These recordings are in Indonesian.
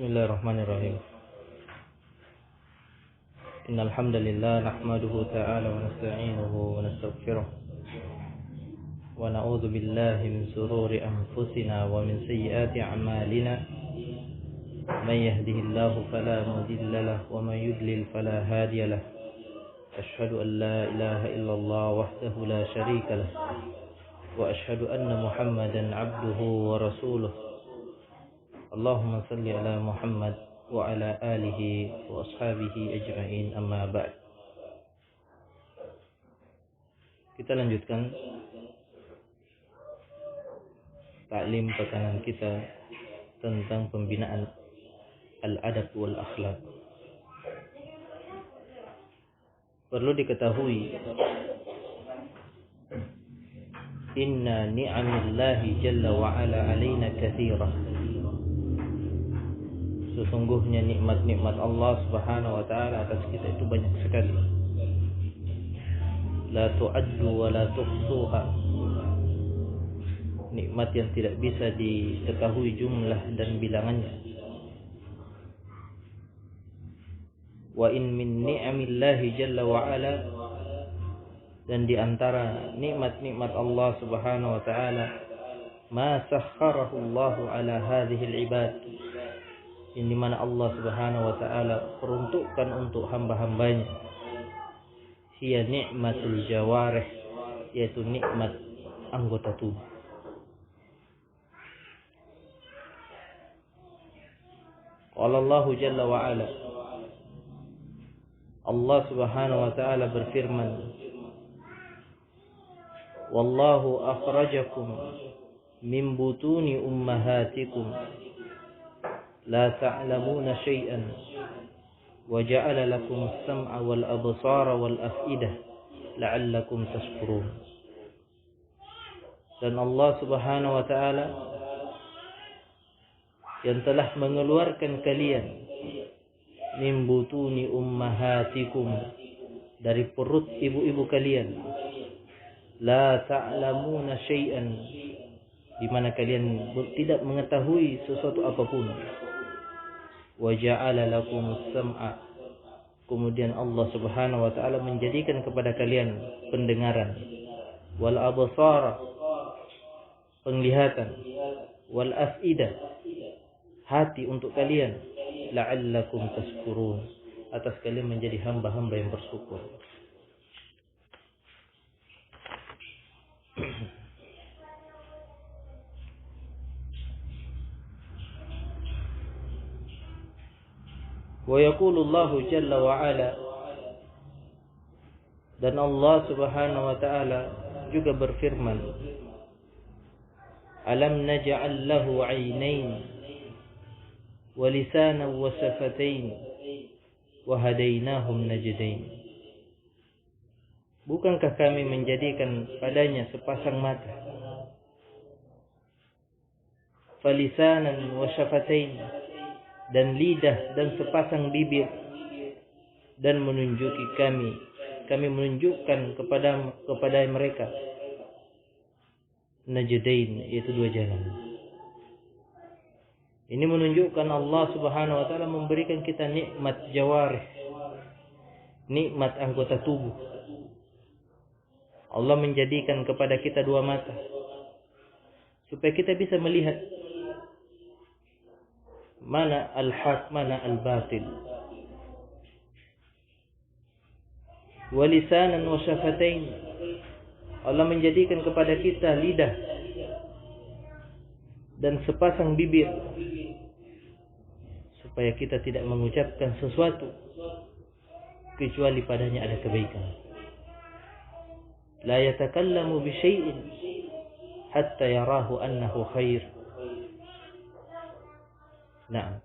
Bismillahirrahmanirrahim. Innal hamdalillah nahmaduhu ta'ala wa nasta'inuhu wa nastaghfiruh wa na'udzu billahi min shururi anfusina wa min sayyiati a'malina. May yahdihillahu fala mudilla lahu wa may yudlil fala hadiya lahu. Asyhadu an la ilaha illallah wahdahu la syarika lahu wa asyhadu anna Muhammadan 'abduhu wa rasuluh. Allahumma salli ala Muhammad wa ala alihi wa ashabihi ajma'in, amma ba'd. Kita lanjutkan taklim pekanan kita tentang pembinaan al-adab wal akhlak. Perlu diketahui, inna ni'amillahi jalla wa ala alaina katsirah. Sesungguhnya nikmat-nikmat Allah Subhanahu wa taala atas kita itu banyak sekali. La tu'addu wa la tuhsuha. Nikmat yang tidak bisa diketahui jumlah dan bilangannya. Wa in min ni'amillahi jalla wa ala, dan di antara nikmat-nikmat Allah Subhanahu wa taala ma sakhkharahu Allah ala hadhihi al-ibad, yang dimana Allah Subhanahu wa ta'ala peruntukkan untuk hamba-hambanya, hiya ni'matul jawarih, yaitu nikmat anggota tubuh. Qala Allah jalla wa ala, Allah Subhanahu wa ta'ala berfirman, wallahu akhrajakum min butuni ummahatikum la ta'lamuna syai'an wa ja'ala lakum as-sam'a wal absara wal af'idah la'allakum tashkurun. Dan Allah Subhanahu wa ta'ala yang telah mengeluarkan kalian min butuni ummahatikum, dari perut ibu-ibu kalian, la ta'lamuna syai'an, di mana kalian tidak mengetahui sesuatu apapun. Wa ja'ala lakumus sam'a, kemudian Allah Subhanahu wa ta'ala menjadikan kepada kalian pendengaran, wal absara, penglihatan, wal af'idah, hati untuk kalian, la'allakum tashkurun, atas kalian menjadi hamba-hamba yang bersyukur. Wa yaqulu Allah jalla wa ala, dan Allah Subhanahu wa ta'ala juga berfirman, alam naj'al lahu 'ainain wa lisanan wa shafatain wa hadainahum najdain. Bukankah kami menjadikan padanya sepasang mata, falisanan wa syafatain, dan lidah dan sepasang bibir, dan kami menunjukkan kepada mereka najdain, yaitu dua jalan. Ini menunjukkan Allah Subhanahu wa ta'ala memberikan kita nikmat jawarih, nikmat anggota tubuh. Allah menjadikan kepada kita dua mata supaya kita bisa melihat mana al-haq, mana al-batil. Wa lisanan wa syafatain, Allah menjadikan kepada kita lidah dan sepasang bibir supaya kita tidak mengucapkan sesuatu kecuali padanya ada kebaikan. La yatakallamu bi syai'in hatta yarahu annahu khair. Nah,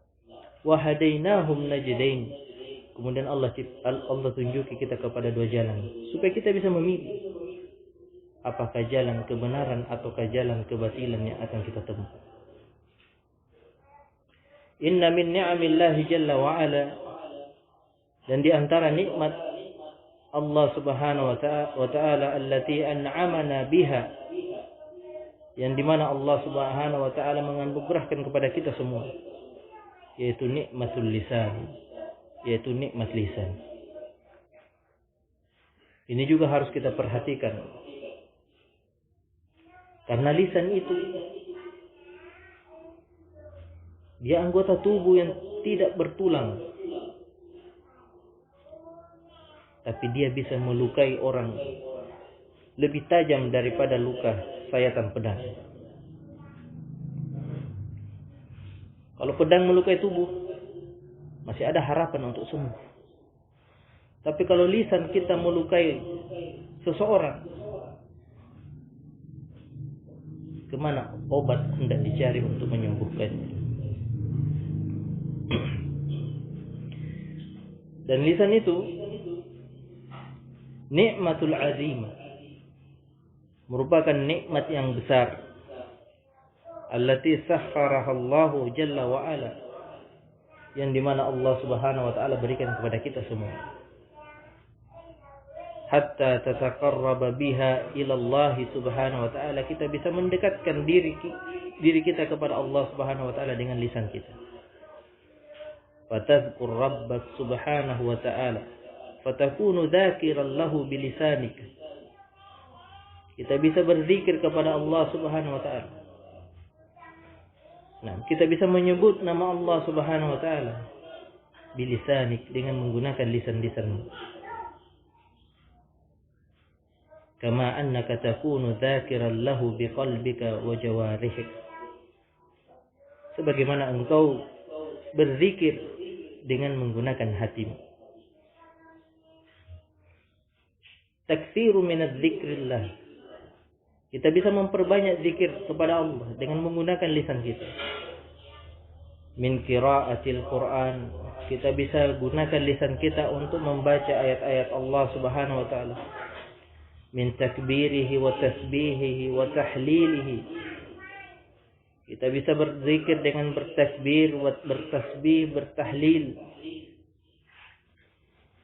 wa hadainahum najdain, kemudian Allah tunjuki kita kepada dua jalan supaya kita bisa memilih apakah jalan kebenaran ataukah jalan kebatilan yang akan kita tempuh. Inna min ni'amillahi jalla wa ala, dan di antara nikmat Allah Subhanahu wa ta'ala allati an'amana biha, yang dimana Allah Subhanahu wa ta'ala menganugerahkan kepada kita semua, yaitu nikmatul lisan, yaitu nikmat lisan. Ini juga harus kita perhatikan. Karena lisan itu dia anggota tubuh yang tidak bertulang. Tapi dia bisa melukai orang lebih tajam daripada luka sayatan pedang. Kalau pedang melukai tubuh, masih ada harapan untuk sembuh. Tapi kalau lisan kita melukai seseorang, kemana obat hendak dicari untuk menyembuhkannya? Dan lisan itu nikmatul azimah, merupakan nikmat yang besar, allati sakharaha Allahu jalla wa ala, yang dimana Allah subhanahu wa ta'ala berikan kepada kita semua. Hatta tataqarraba biha ila Allah subhanahu wa ta'ala, kita bisa mendekatkan diri kita kepada Allah subhanahu wa ta'ala dengan lisan kita. Fatadhkur rabbak subhanahu wa ta'ala fatakunu dzakiran lahu bilisanik. Kita bisa berzikir kepada Allah subhanahu wa ta'ala. Nah, kita bisa menyebut nama Allah subhanahu wa ta'ala bilisanik, dengan menggunakan lisan-lisanmu. Kama annaka takunu dzakiran lahu biqalbika wa jawarihik, sebagaimana engkau berzikir dengan menggunakan hatimu. Taksiru minadz dzikrillah, kita bisa memperbanyak zikir kepada Allah dengan menggunakan lisan kita. Min qiraatil Quran, kita bisa gunakan lisan kita untuk membaca ayat-ayat Allah subhanahu wa ta'ala. Min takbirihi wa tasbihihi wa tahlilihi, kita bisa berzikir dengan bertakbir, bertasbih, bertahlil.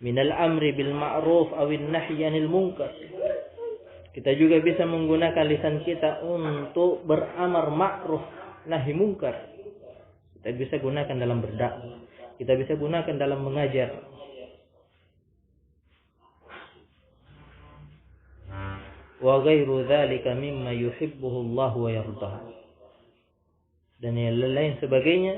Minal amri bil ma'ruf awin nahyi 'anil munkar, kita juga bisa menggunakan lisan kita untuk beramar ma'ruf nahi munkar. Kita bisa gunakan dalam berdakwah, kita bisa gunakan dalam mengajar. Wa ghairu dzalika mimma yuhibbuhu Allah wa yardah, dan yang lain sebagainya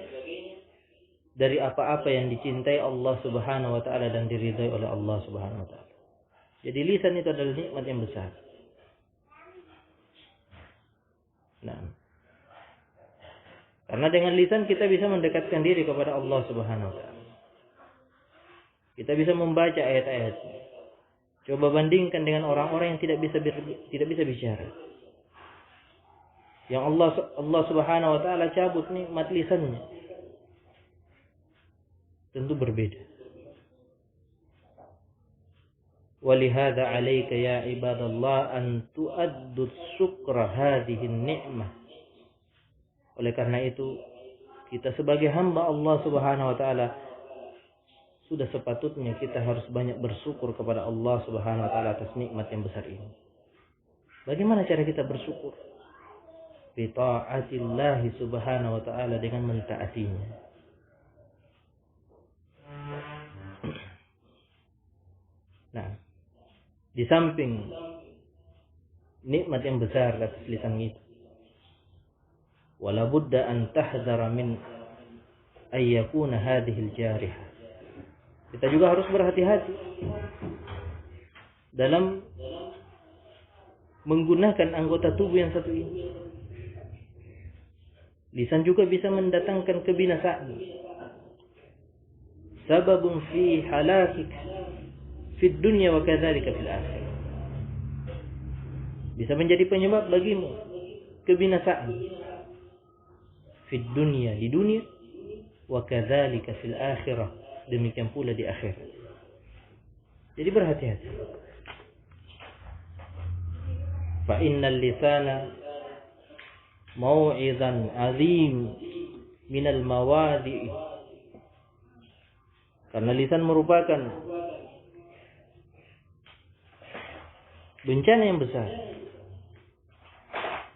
dari apa-apa yang dicintai Allah subhanahu wa ta'ala dan diridhai oleh Allah subhanahu wa ta'ala. Jadi lisan itu adalah nikmat yang besar. Nah, karena dengan lisan kita bisa mendekatkan diri kepada Allah subhanahu wa ta'ala. Kita bisa membaca ayat-ayat. Coba bandingkan dengan orang-orang yang tidak bisa bicara. Yang Allah subhanahu wa ta'ala cabut nikmat lisannya, tentu berbeda. Walihada alaika ya ibadallah an tu'addu syukra hadhihi ni'mah. Oleh karena itu, kita sebagai hamba Allah subhanahu wa ta'ala sudah sepatutnya kita harus banyak bersyukur kepada Allah subhanahu wa ta'ala atas nikmat yang besar ini. Bagaimana cara kita bersyukur? Bi ta'atillahi subhanahu wa ta'ala, dengan mentaatinya. Nah, di samping nikmat yang besar atas lisan itu, wala budda an tahdhara min ayyakuna hadhihi al-jarihah, kita juga harus berhati-hati dalam menggunakan anggota tubuh yang satu ini. Lisan juga bisa mendatangkan kebinasaan. Sababun fi halakik fid dunya wa kadzalika fil akhirah, bisa menjadi penyebab bagimu kebinasaan fid dunya, di dunia, wa kadzalika fil akhirah, demikian pula di akhirat. Jadi berhati-hati. Fa innal lisana mau'izan azim minal mawadi', karena lisan merupakan bencana yang besar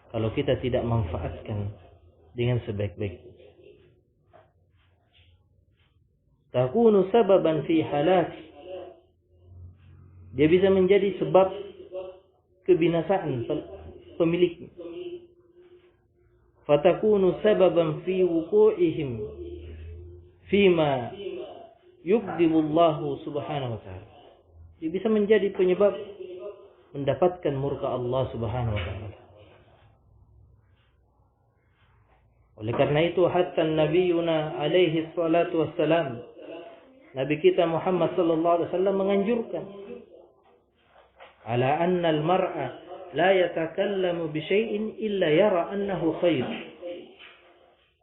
kalau kita tidak manfaatkan dengan sebaik-baiknya. takunu sababan fi halak. Dia bisa menjadi sebab kebinasaan pemiliknya. Fatakunu sababan fi wuqu'ihim fima yughdibullahu subhanahu wa ta'ala. Dia bisa menjadi penyebab mendapatkan murka Allah subhanahu wa ta'ala. Oleh karena itu hatta nabiyuna alaihi salatu wassalam, Nabi kita Muhammad sallallahu alaihi wasallam menganjurkan ala anna al-mar'a la yatakallamu bi syai'in illa yara annahu khair.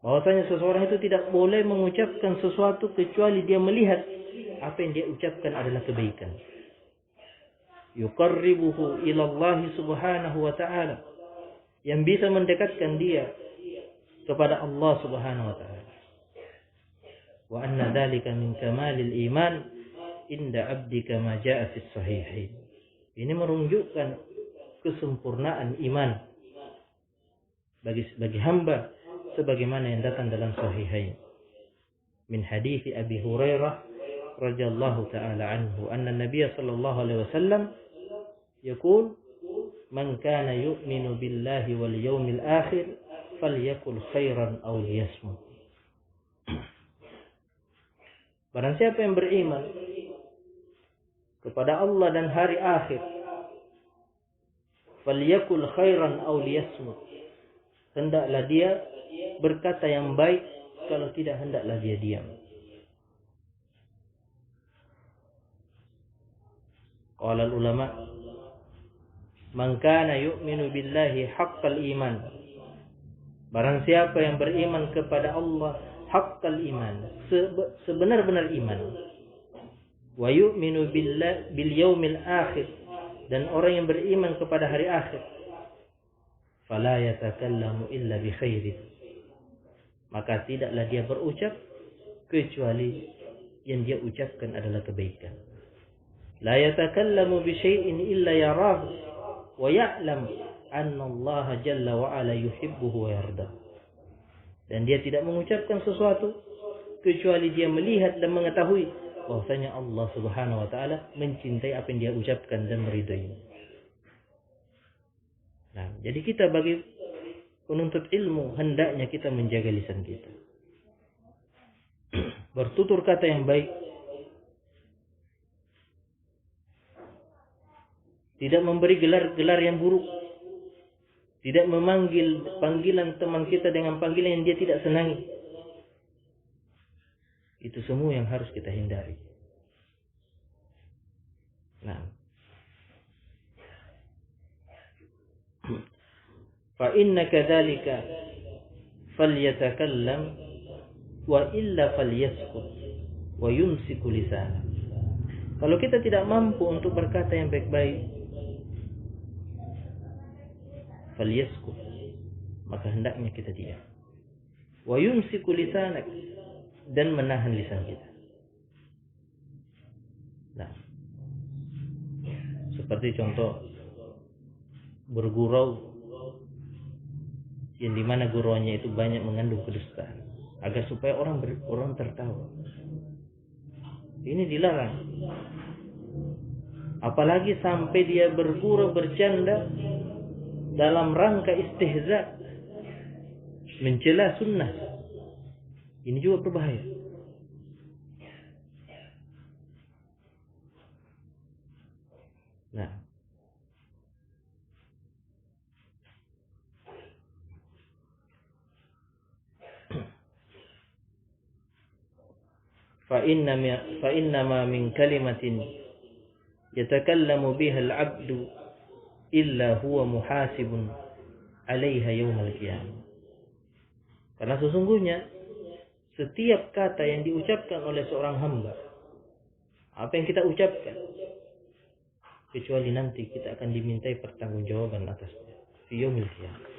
Bahwasanya seseorang itu tidak boleh mengucapkan sesuatu kecuali dia melihat apa yang dia ucapkan adalah kebaikan. Yuqarribuhu ila Allah subhanahu wa ta'ala, yang bisa mendekatkan dia kepada Allah subhanahu wa ta'ala. Wa anna dhalika min kamalil iman inda abdi kama ja'a fis sahihain. Ini menunjukkan kesempurnaan iman bagi hamba sebagaimana yang datang dalam sahihain. Min hadits Abi Hurairah radhiyallahu ta'ala anhu anna Nabiy sallallahu alaihi wasallam yaqul man kana yu'minu billahi wal yawmil akhir falyakul khairan aw liyasmut. Barang siapa yang beriman kepada Allah dan hari akhir, falyakul khairan aw liyasmut, hendaklah dia berkata yang baik, kalau tidak hendaklah dia diam. Qala ulama, man kana yu'minu billahi haqqal iman, barang siapa yang beriman kepada Allah haqqal iman, sebenar-benar iman, wa yu'minu bil yaumil akhir, dan orang yang beriman kepada hari akhir, fala yatakallamu illa bi khairin, maka tidaklah dia berucap kecuali yang dia ucapkan adalah kebaikan. La yatakallamu bi syai'in illa yarahu wa ya'lam anna Allah jalla wa ala yuhibbuhu wa yarda. Dan dia tidak mengucapkan sesuatu kecuali dia melihat dan mengetahui bahwasanya Allah subhanahu wa ta'ala mencintai apa yang dia ucapkan dan meridainya. Nah, jadi kita bagi penuntut ilmu hendaknya kita menjaga lisan kita. Bertutur kata yang baik, tidak memberi gelar-gelar yang buruk, tidak memanggil panggilan teman kita dengan panggilan yang dia tidak senangi. Itu semua yang harus kita hindari. Nah, fa inna kadzalika falyatakallam wa illa falyaskut wa yumsiku lisana. Kalau kita tidak mampu untuk berkata yang baik-baik, falyaskut, maka hendaknya kita diam. Wa yumsiku lisanak, dan menahan lisan kita. Nah, seperti contoh bergurau, yang dimana gurauannya itu banyak mengandung kedustaan, agar supaya orang tertawa. Ini dilarang. Apalagi sampai dia bergurau bercanda dalam rangka istihza, mencela sunnah. Ini juga berbahaya. Nah, fa inna ma min kalimatin yatakallamu biha al-'abdu illa huwa muhasibun 'alaiha yaumal qiyamah. Karena sesungguhnya setiap kata yang diucapkan oleh seorang hamba, apa yang kita ucapkan, kecuali nanti kita akan dimintai pertanggungjawaban atasnya fi yaumil qiyamah.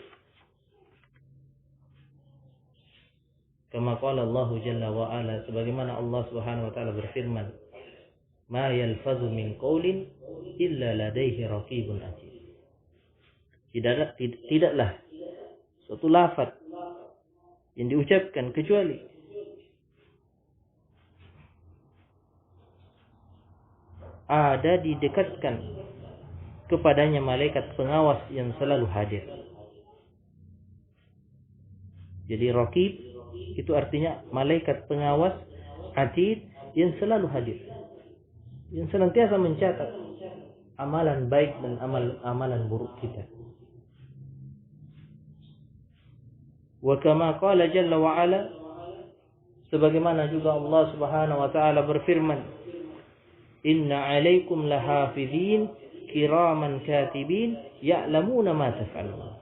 Kama qala Allah jalla wa ala, sebagaimana Allah Subhanahu wa taala berfirman, ma yalfazu min qaulin illa ladaihi raqibun atid. Tidaklah suatu lafaz yang diucapkan kecuali ada didekatkan kepadanya malaikat pengawas yang selalu hadir. Jadi raqib itu artinya malaikat pengawas atid yang selalu hadir, yang senantiasa mencatat amalan baik dan amalan buruk kita. Wa kama qala jalla wa ala, sebagaimana juga Allah Subhanahu wa taala berfirman, inna 'alaikum lahafizin kiraman katibin ya'lamuna ma taf'alun.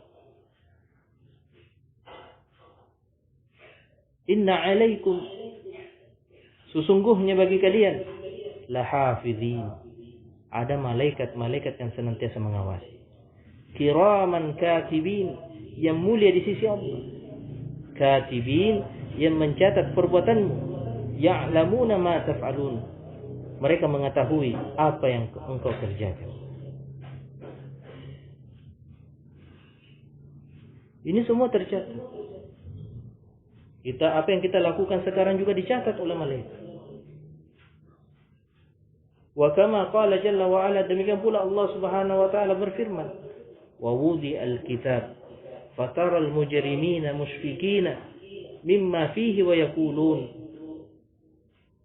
Inna 'alaikum, sesungguhnya bagi kalian, lahafizin, ada malaikat-malaikat yang senantiasa mengawasi. Kiraman katibin, yang mulia di sisi Allah. Katibin, yang mencatat perbuatanmu. Ya'lamuna ma taf'alun, mereka mengetahui apa yang engkau kerjakan. Ini semua tercatat. Apa yang kita lakukan sekarang juga dicatat oleh malaikat. Wa kama qala jalla wa ala, demikian pula Allah Subhanahu wa taala berfirman, wa wudi al-kitab fatara al-mujrimina mushfikina mimma fihi wa yaqulun,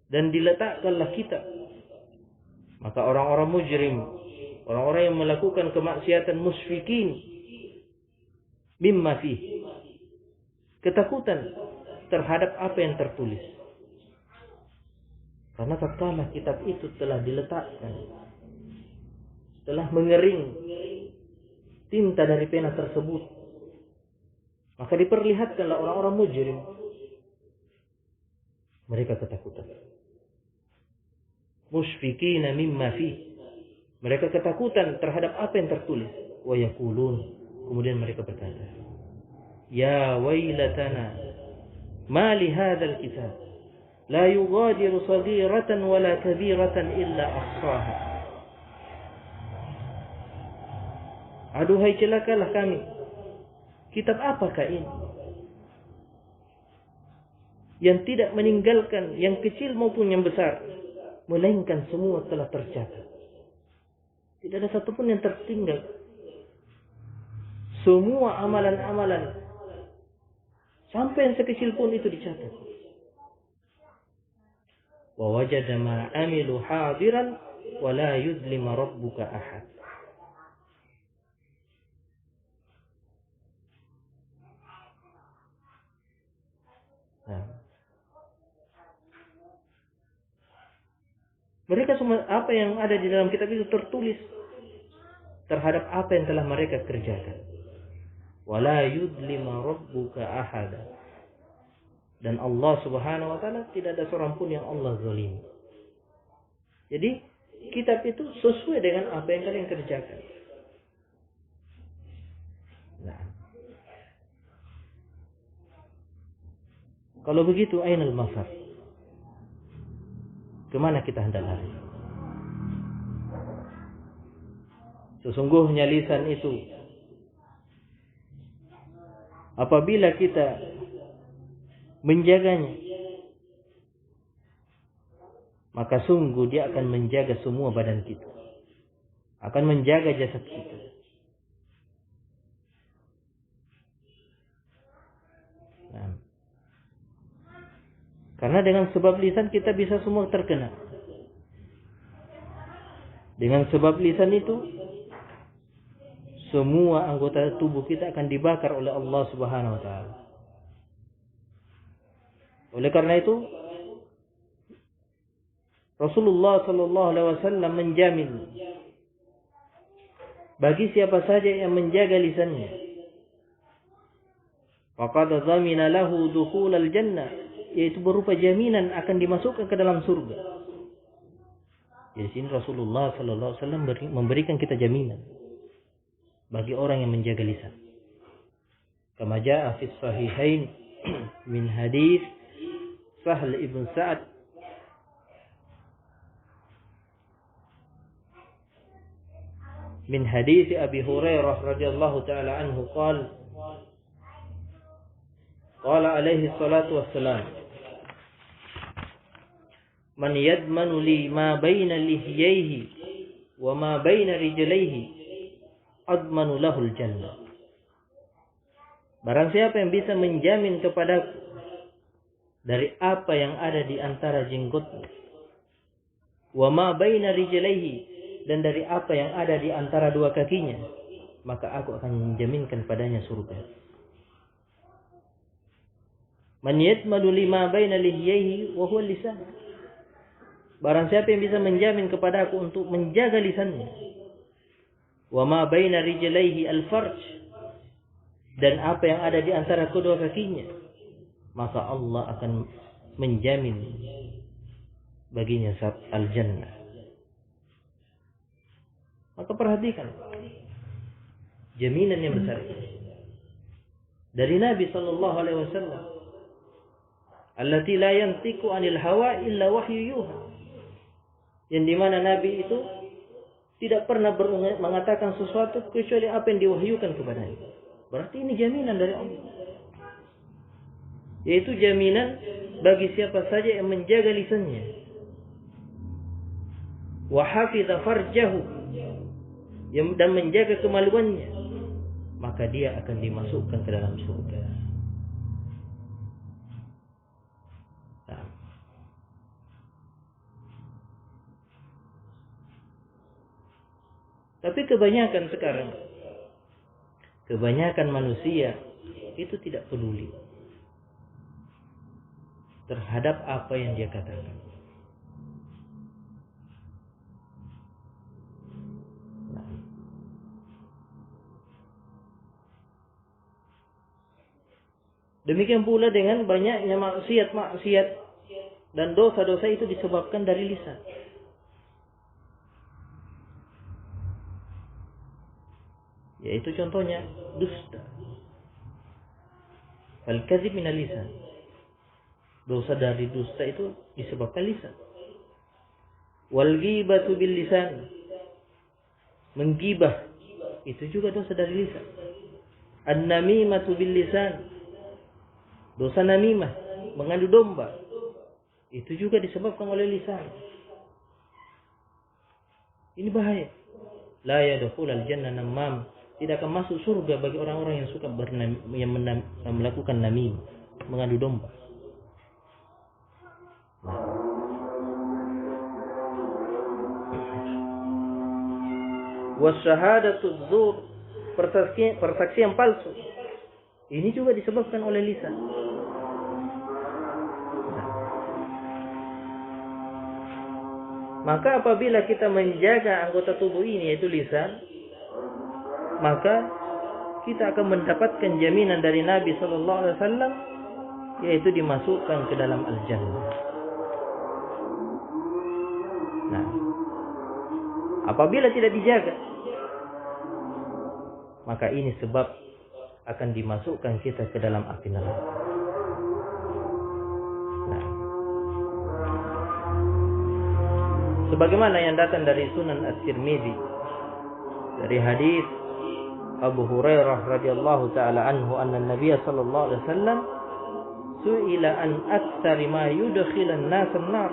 dan diletakkanlah kitab, maka orang-orang mujrim, orang-orang yang melakukan kemaksiatan, musyfikin mimma fihi, ketakutan terhadap apa yang tertulis. Karena tatkala kitab itu telah diletakkan, telah mengering tinta dari pena tersebut, maka diperlihatkanlah orang-orang mujrim, mereka ketakutan. Musyfikina mimma fi, mereka ketakutan terhadap apa yang tertulis. Wa yaqulun, kemudian mereka berkata, ya wailatana ma li hadzal kitab la yughadiru saghiratan wala kabiratan illa ahsaha. Aduhai celakalah kami, kitab apakah ini yang tidak meninggalkan yang kecil maupun yang besar, melainkan semua telah tercatat. Tidak ada satupun yang tertinggal. Semua amalan-amalan sampai yang sekecil pun itu dicatat. Wa wajada ma amilu hadiran wa la yudlima rabbuka ahad. Mereka semua, apa yang ada di dalam kitab itu tertulis terhadap apa yang telah mereka kerjakan. Wala yudlima rabbuka ahada, dan Allah Subhanahu wa taala tidak ada seorang pun yang Allah zalimi. Jadi kitab itu sesuai dengan apa yang kalian kerjakan. Nah, kalau begitu ainal mafar, kemana kita hendak lari? Sesungguhnya lisan itu, apabila kita menjaganya, maka sungguh dia akan menjaga semua badan kita, akan menjaga jasad kita. Nah, karena dengan sebab lisan kita bisa semua terkena. Dengan sebab lisan itu, semua anggota tubuh kita akan dibakar oleh Allah Subhanahu wa taala. Oleh karena itu, Rasulullah sallallahu alaihi wasallam menjamin bagi siapa saja yang menjaga lisannya, faqad dhamina lahu dukhulal jannah, yaitu berupa jaminan akan dimasukkan ke dalam surga. Di sini Rasulullah sallallahu alaihi wasallam memberikan kita jaminan bagi orang yang menjaga lisan. Kama jaa fi sahihain min hadis Sahl ibn Sa'ad min hadis Abi Hurairah radhiyallahu ta'ala anhu qala alaihi salatu wassalam, man yadmanu li ma baina lihyayhi wa ma baina rijlaihi admanu lahul jannah. Barang siapa yang bisa menjamin kepadaku dari apa yang ada di antara jenggotnya, wa ma baina rijlaihi, dan dari apa yang ada di antara dua kakinya, maka aku akan menjaminkan padanya surga. Man yatmadu lima baina lihiyaihi wa huwa lisan. Barang siapa yang bisa menjamin kepada aku untuk menjaga lisannya. Wa ma baina rijlaihi al-farj, dan apa yang ada di antara kedua kakinya, maka Allah akan menjamin baginya al-jannah. Maka perhatikan jaminan yang besar dari Nabi sallallahu alaihi wasallam, allati la yantiqu 'anil hawa illa wahyu yuha, yang dimana Nabi itu tidak pernah mengatakan sesuatu kecuali apa yang diwahyukan kepadanya. Berarti ini jaminan dari Allah, yaitu jaminan bagi siapa saja yang menjaga lisannya, wa hafidha farjahu, dan menjaga kemaluannya, maka dia akan dimasukkan ke dalam surga. Nah. Tapi kebanyakan sekarang, kebanyakan manusia itu tidak peduli terhadap apa yang dia katakan. Demikian pula dengan banyaknya maksiat dan dosa-dosa itu disebabkan dari lisan. Yaitu contohnya dusta. Al-kadzib minal lisan. Dosa dari dusta itu disebabkan lisan. Wal ghibatu bil lisan. Menggibah itu juga dosa dari lisan. An-namimatu bil lisan. Dosa namimah, mengadu domba, itu juga disebabkan oleh lisan. Ini bahaya. La yadkhulul jannah namam. Tidak akan masuk surga bagi orang-orang yang suka melakukan namim, mengadu domba. Wasyahadatu dzur, persaksian palsu. Ini juga disebabkan oleh lisan. Maka apabila kita menjaga anggota tubuh ini, yaitu lisan, maka kita akan mendapatkan jaminan dari Nabi sallallahu alaihi wasallam, yaitu dimasukkan ke dalam al-jannah. Nah, apabila tidak dijaga, maka ini sebab akan dimasukkan kita ke dalam api neraka. Nah, sebagaimana yang datang dari Sunan At-Tirmidzi dari hadis Abu Hurairah radhiyallahu taala anhu, anna Nabiy sallallahu alaihi wasallam su'ila an aktsari ma yudkhilan nas an-nar.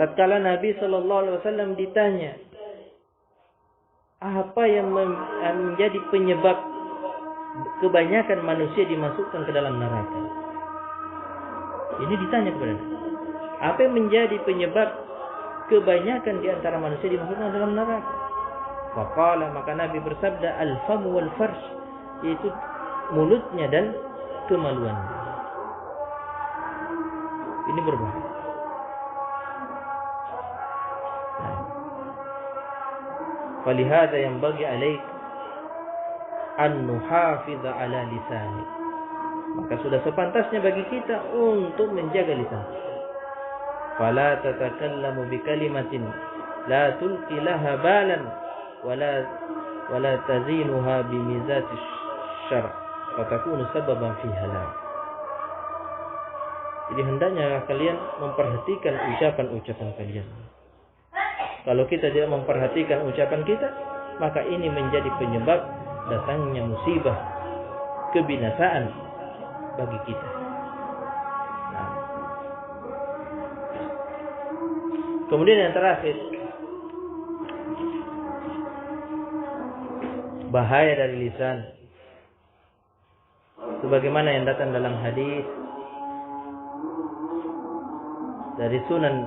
Tatkala Nabi sallallahu alaihi wasallam ditanya apa yang menjadi penyebab kebanyakan manusia dimasukkan ke dalam neraka. Ini ditanya kepada Nabi, apa yang menjadi penyebab kebanyakan di antara manusia dimasukkan ke dalam neraka? Faqala, maka Nabi bersabda, al-famu wal farj, yaitu mulutnya dan kemaluannya. Ini berbahaya. Falihada yang bagi alaik an nuhafidha ala lisani. Maka sudah sepantasnya bagi kita untuk menjaga lisan. Fala tatakallamu bi kalimatin la tulqi laha balan wala tazinuha bi mizati syar' fatakunu sababan fi halak. Jadi hendaknya kalian memperhatikan ucapan-ucapan kalian. Kalau kita tidak memperhatikan ucapan kita, maka ini menjadi penyebab datangnya musibah, kebinasaan bagi kita. Nah. Kemudian yang terakhir, bahaya dari lisan. Sebagaimana yang datang dalam hadis dari Sunan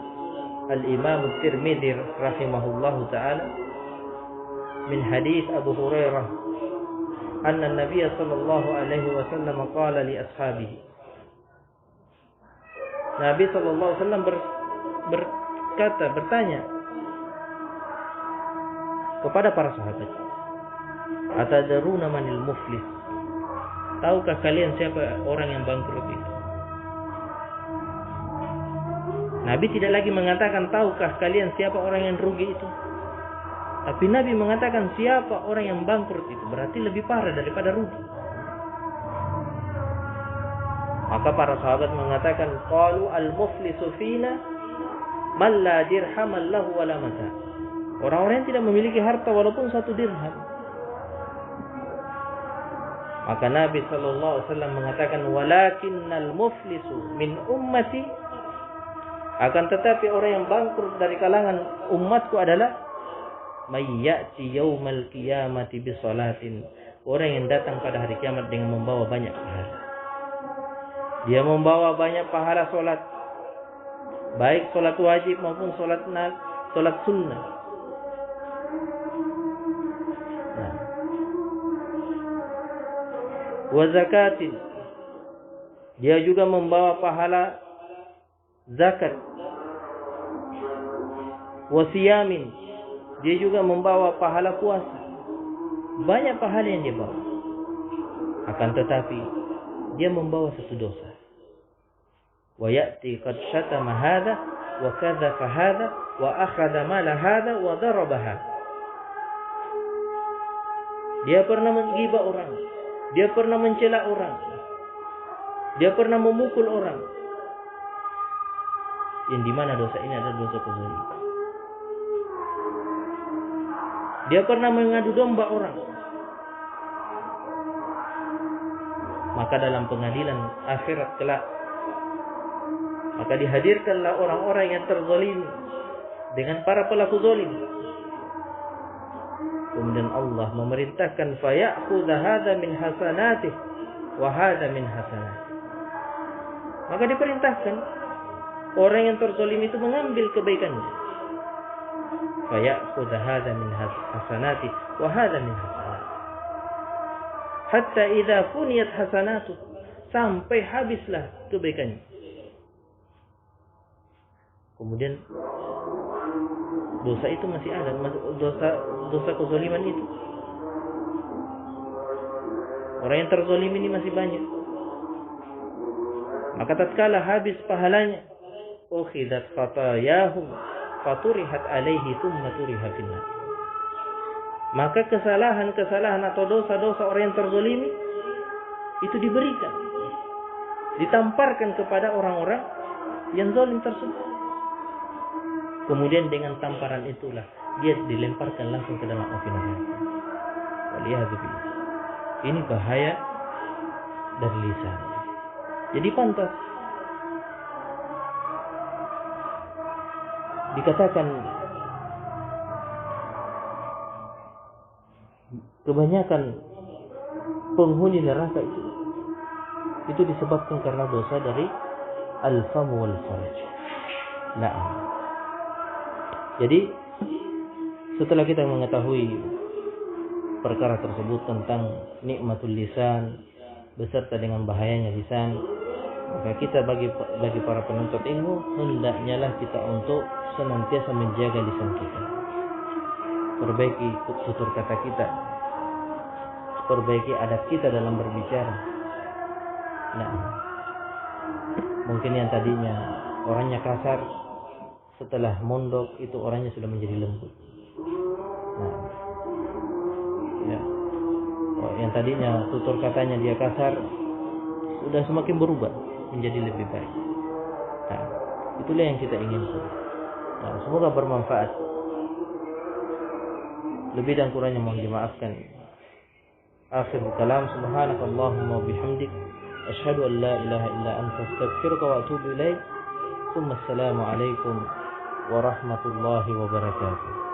Al-Imam Tirmidzi rahimahullahu taala min hadis Abu Hurairah anna Nabiy sallallahu alaihi wasallam qala li ashabihi. Nabi sallallahu alaihi wasallam bertanya kepada para sahabat, "Atadaruna manil muflis?" Tahukah kalian siapa orang yang bangkrut itu? Nabi tidak lagi mengatakan tahukah kalian siapa orang yang rugi itu. Tapi Nabi mengatakan siapa orang yang bangkrut itu. Berarti lebih parah daripada rugi. Maka para sahabat mengatakan, qalu al-muflisu fina man la dirhaman lahu wala mata. Orang-orang yang tidak memiliki harta walaupun 1 dirham. Maka Nabi SAW mengatakan, walakinnal muflisu min ummati, akan tetapi orang yang bangkrut dari kalangan umatku adalah may ya'ti yaumal qiyamati bisalatin, orang yang datang pada hari kiamat dengan membawa banyak pahala. Dia membawa banyak pahala solat, baik solat wajib maupun solat sunnah. Wa zakatin, dia juga membawa pahala zakat. Wa siyamin, dia juga membawa pahala puasa. Banyak pahala yang dia bawa. Akan tetapi dia membawa satu dosa. Wa ya'ti qad syatama hadha wa kadzafa hadha wa akhadha mala hadha wa daraba hadha. Dia pernah menggibah orang, dia pernah mencela orang, dia pernah memukul orang. Yang dimana dosa ini adalah dosa kezaliman. Dia pernah mengadu domba orang. Maka dalam pengadilan akhirat kelak, maka dihadirkanlah orang-orang yang terzalimi dengan para pelaku zalim. Kemudian Allah memerintahkan faya'khudha hadza min hasanatihi wa hadza min hasanatihi. Maka diperintahkan orang yang terzalimi itu mengambil kebaikannya. Faya'khudha hadza min hasanatihi wa hadza min hasanatihi. Hatta idza funiyat hasanatu, sampai habislah kebaikannya. Kemudian dosa itu masih ada, dosa kezaliman itu. Orang yang terzalimi ini masih banyak. Maka tatkala habis pahalanya, ukhidat khatayahum faturihat alaihi thumma turiha finnar. Maka kesalahan-kesalahan atau dosa-dosa orang yang terzalimi itu diberikan, ditamparkan kepada orang-orang yang zalim tersebut. Kemudian dengan tamparan itulah dia dilemparkan langsung ke dalam api neraka. Waliyahzubillah. Ini bahaya dari lisan. Jadi pantas dikatakan kebanyakan penghuni neraka itu disebabkan karena dosa dari al-fam wal farj. Nah, jadi setelah kita mengetahui perkara tersebut tentang nikmatul lisan beserta dengan bahayanya lisan, maka kita bagi para penuntut ilmu hendaknya lah kita untuk senantiasa menjaga lisan kita. Perbaiki tutur kata kita, perbaiki adab kita dalam berbicara. Nah, mungkin yang tadinya orangnya kasar, setelah mondok itu orangnya sudah menjadi lembut. Nah, ya. Yang tadinya tutur katanya dia kasar, sudah semakin berubah menjadi lebih baik. Nah, itulah yang kita inginkan. Nah, semoga bermanfaat. Lebih dan kurangnya mohon dimaafkan. Akhir kalam, subhanakallahumma wa bihamdik, asyhadu an la ilaha illa anta, astaghfiruka wa atubu ilaik. Assalamu alaikum warahmatullahi wabarakatuh.